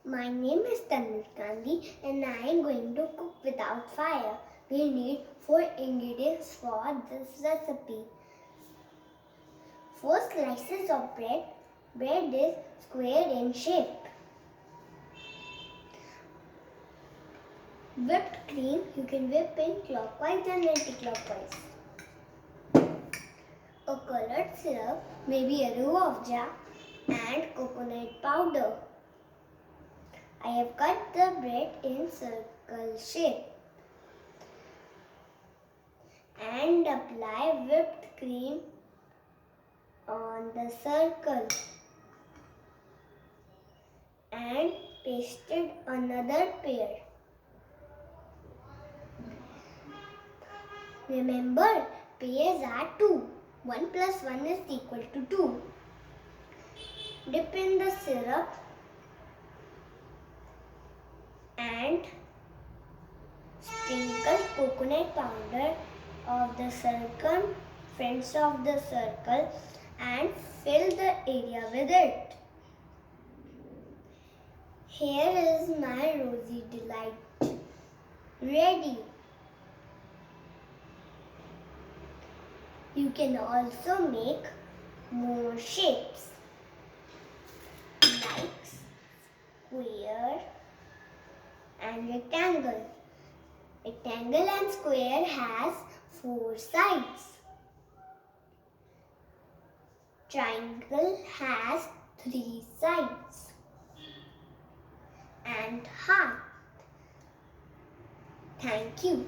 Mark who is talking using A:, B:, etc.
A: My name is Tanush Gandhi and I am going to cook without fire. We need 4 ingredients for this recipe. 4 slices of bread. Bread is square in shape. Whipped cream, you can whip in clockwise and anti-clockwise. A colored syrup, maybe a ruafza, and coconut powder. I have cut the bread in circle shape and apply whipped cream on the circle and pasted another pair. Remember, pairs are 2. 1 plus 1 is equal to 2. Dip in the syrup and sprinkle coconut powder of the circumference of the circle and fill the area with it. Here is my Rosy delight ready. You can also make more shapes like square and rectangle. Rectangle and square has 4 sides. Triangle has 3 sides. And heart. Thank you.